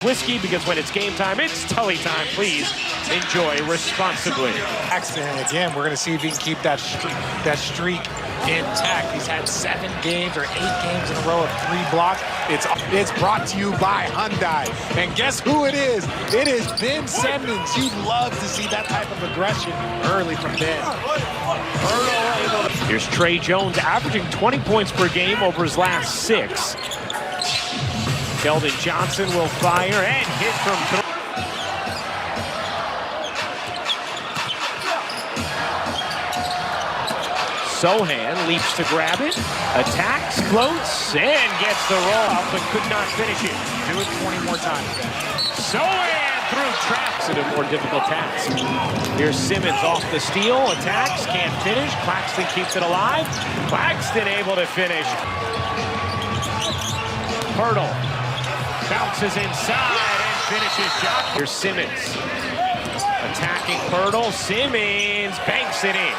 Whiskey, because when it's game time, it's Tully time. Please enjoy responsibly. And again, we're going to see if he can keep that streak intact. He's had 7 games or 8 games in a row of 3 blocks. It's brought to you by Hyundai. And guess who it is? It is Ben Simmons. You'd love to see that type of aggression early from Ben. Here's Trey Jones averaging 20 points per game over his last 6. Keldon Johnson will fire and hit from 3. Sohan leaps to grab it, attacks, floats, and gets the roll up, but could not finish it. Do it 20 more times, Ben. Sohan through traps at a more difficult task. Here's Simmons off the steal, attacks, can't finish. Claxton keeps it alive. Claxton able to finish. Hurdle. Bounces inside and finishes shot. Here's Simmons. Attacking Pirtle. Simmons banks it in.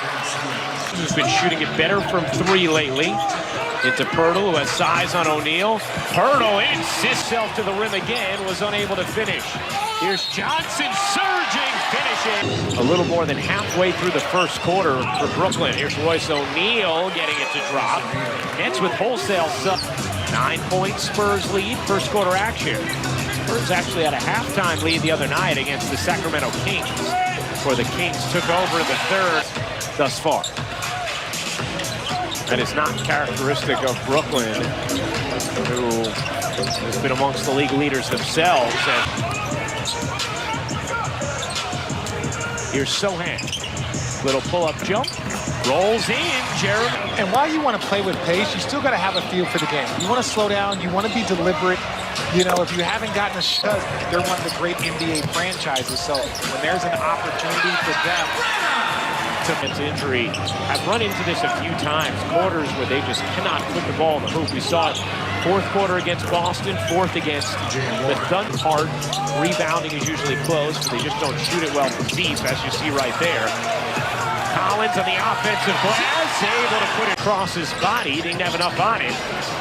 He's been shooting it better from 3 lately. Into Pirtle, who has size on O'Neal. Pirtle insists himself to the rim again, was unable to finish. Here's Johnson surging, finishing. A little more than halfway through the first quarter for Brooklyn. Here's Royce O'Neal getting it to drop. Nets with wholesale sub. 9-point Spurs lead, first quarter action. Spurs actually had a halftime lead the other night against the Sacramento Kings, before the Kings took over in the third thus far. That is not characteristic of Brooklyn, who has been amongst the league leaders themselves. And here's Sohan. Little pull-up jump. Rolls in, Jeremy. And while you want to play with pace, you still got to have a feel for the game. You want to slow down. You want to be deliberate. You know, if you haven't gotten a shot, they're one of the great NBA franchises. So when there's an opportunity for them to injury, I've run into this a few times. Quarters where they just cannot put the ball in the hoop. We saw it 4th quarter against Boston, 4th against the Thunder. Hard. Rebounding is usually close, but they just don't shoot it well from deep, as you see right there. Collins on the offensive glass, able to put it across his body. He didn't have enough on it.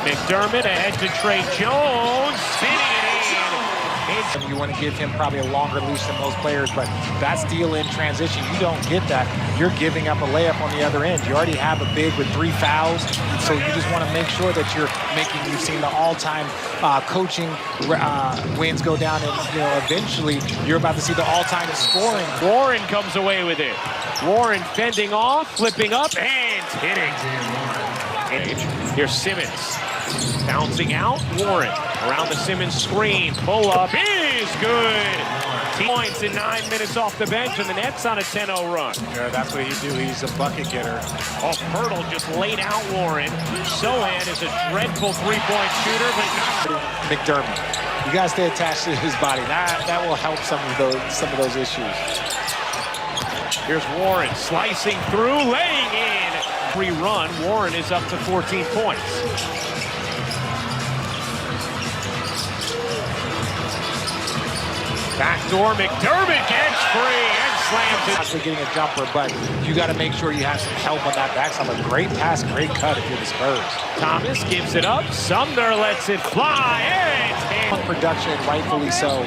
McDermott ahead to Trey Jones, spinning it in. You want to give him probably a longer leash than most players, but that steal in transition, you don't get that. You're giving up a layup on the other end. You already have a big with 3 fouls, so you just want to make sure that you're making. You've seen the all-time coaching wins go down, and eventually you're about to see the all-time scoring. Warren comes away with it. Warren fending off, flipping up, and hitting. Here's Simmons. Bouncing out, Warren around the Simmons screen. Pull up is good. 2 points in 9 minutes off the bench, and the Nets on a 10-0 run. Yeah, that's what he do. He's a bucket getter. Oh, Pirtle just laid out Warren. Sohan is a dreadful 3-point shooter, but not McDermott. You gotta stay attached to his body. That will help some of those issues. Here's Warren slicing through, laying in. Free run. Warren is up to 14 points. Backdoor, McDermott gets free and slams it. Actually getting a jumper, but you got to make sure you have some help on that backside. A great pass, great cut if you're the Spurs. Thomas gives it up. Sumner lets it fly. And production, rightfully so.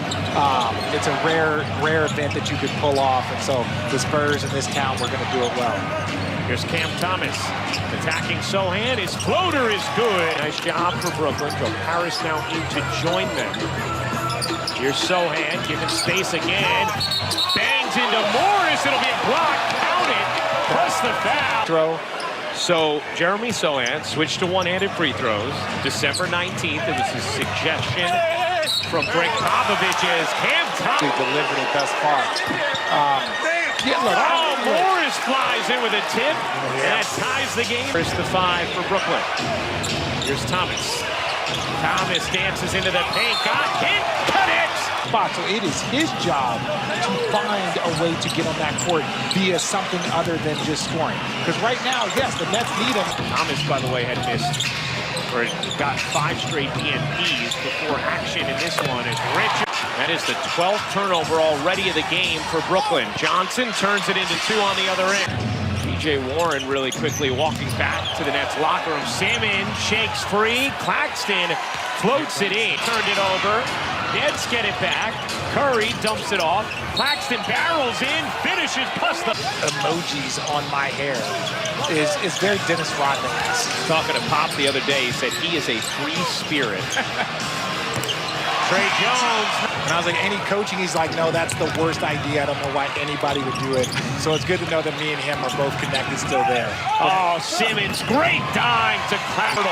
It's a rare event that you could pull off, and so the Spurs in this town were going to do it well. Here's Cam Thomas attacking Sohan. His floater is good. Nice job for Brooklyn. Joe Harris now in to join them. Here's Sohan, given space again. Bangs into Morris. It'll be a block. Count it. Plus the foul. Throw. So Jeremy Sohan switched to one-handed free throws. December 19th. It was his suggestion from Greg Popovich's Cam Thomas. He delivered it thus far. Morris flies in with a tip. And that ties the game. First to 5 for Brooklyn. Here's Thomas. Thomas dances into the paint. Got hit. Cut it. So it is his job to find a way to get on that court via something other than just scoring. Because right now, yes, the Nets need him. Thomas, by the way, had missed or got 5 straight DNPs before action in this one. As Richard, that is the 12th turnover already of the game for Brooklyn. Johnson turns it into 2 on the other end. T.J. Warren really quickly walking back to the Nets locker room. Simmons shakes free. Claxton floats it in. Turned it over. Nets get it back. Curry dumps it off. Claxton barrels in, finishes plus the emojis on my hair is very Dennis Rodman. Talking to Pop the other day, he said he is a free spirit. Trey Jones. And I was like, any coaching? He's like, no, that's the worst idea. I don't know why anybody would do it. So it's good to know that me and him are both connected still there. Oh, Simmons, great dime to Claxton.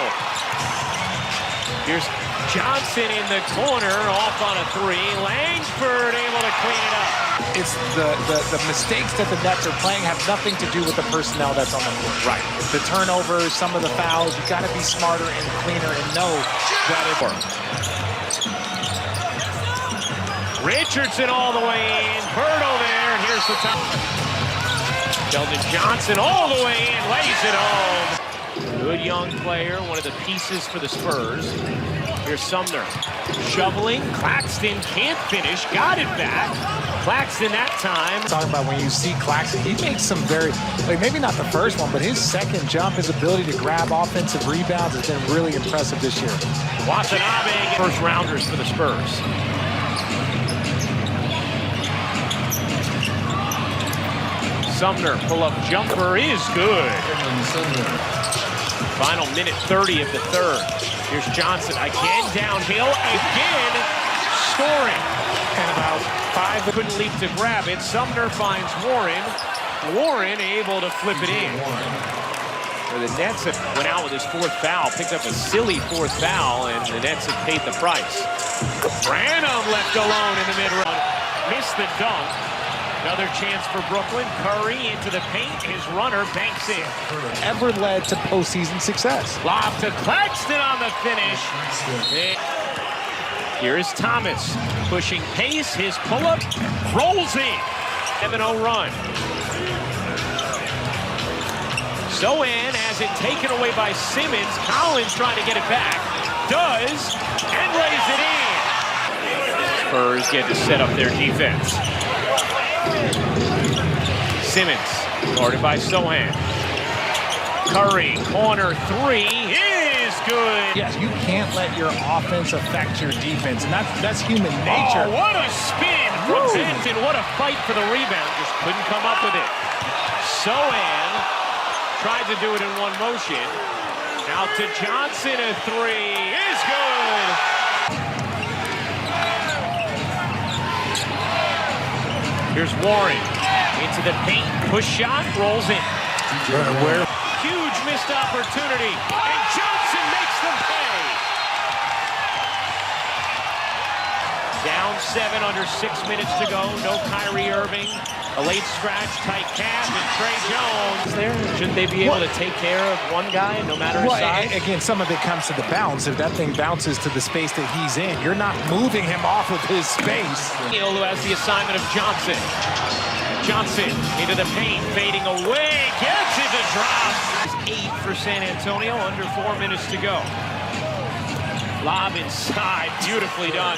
Here's Johnson in the corner, off on a three. Langford able to clean it up. It's the mistakes that the Nets are playing have nothing to do with the personnel that's on the court. Right. The turnovers, some of the fouls, you got to be smarter and cleaner and know that it works. Richardson all the way in. Birdo there, and here's the top. Sheldon Johnson all the way in, lays it home. Good young player, one of the pieces for the Spurs. Here's Sumner, shoveling. Claxton can't finish, got it back. Claxton that time. Talking about when you see Claxton, he makes some very, like maybe not the first one, but his second jump, his ability to grab offensive rebounds has been really impressive this year. Watanabe, first rounders for the Spurs. Sumner, pull-up jumper is good. Final minute 30 of the third. Here's Johnson again downhill, again scoring. And about five couldn't leap to grab it. Sumner finds Warren. Warren able to flip it in. Where the Nets went out with his fourth foul, picked up a silly fourth foul, and the Nets have paid the price. Branham left alone in the mid-run. Missed the dunk. Another chance for Brooklyn. Curry into the paint. His runner banks in. Ever led to postseason success. Lob to Claxton on the finish. Here is Thomas pushing pace. His pull-up rolls in. 7-0 run. Sohan has it taken away by Simmons. Collins trying to get it back. Does, and lays it in. Spurs get to set up their defense. Simmons, guarded by Sohan. Curry, corner three is good. Yes, you can't let your offense affect your defense, and that's human nature. Oh, what a spin from Benton. What a fight for the rebound. Just couldn't come up with it. Sohan tried to do it in one motion. Out to Johnson, a three is good. Here's Warren into the paint, push shot, rolls in. Huge missed opportunity, and Johnson makes them pay. Down 7 under 6 minutes to go. No Kyrie Irving. A late scratch, tight calf, and Trey Jones there. Shouldn't they be able to take care of one guy, no matter his size? Again, some of it comes to the bounce. If that thing bounces to the space that he's in, you're not moving him off of his space. Neal, who has the assignment of Johnson. Johnson into the paint, fading away, gets it to drop. 8 for San Antonio, under 4 minutes to go. Lob inside, beautifully done.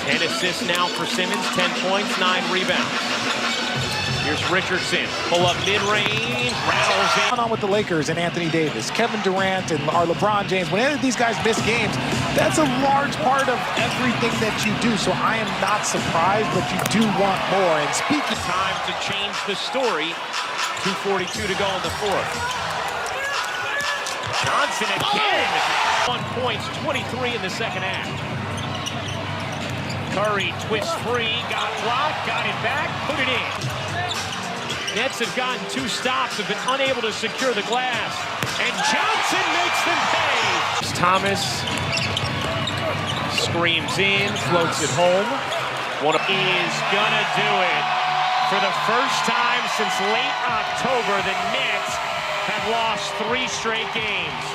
10 assists now for Simmons, 10 points, 9 rebounds. Here's Richardson, pull up mid-range, rattles in. On with the Lakers and Anthony Davis, Kevin Durant and LeBron James. When any of these guys miss games, that's a large part of everything that you do. So I am not surprised, but you do want more. And speaking time to change the story, 2:42 to go in the fourth. Johnson again, 1 point, 23 in the second half. Curry twists free, got blocked, got it back, put it in. Nets have gotten 2 stops, have been unable to secure the glass. And Johnson makes them pay. Thomas screams in, floats it home. Is gonna do it. For the first time since late October, the Nets have lost 3 straight games.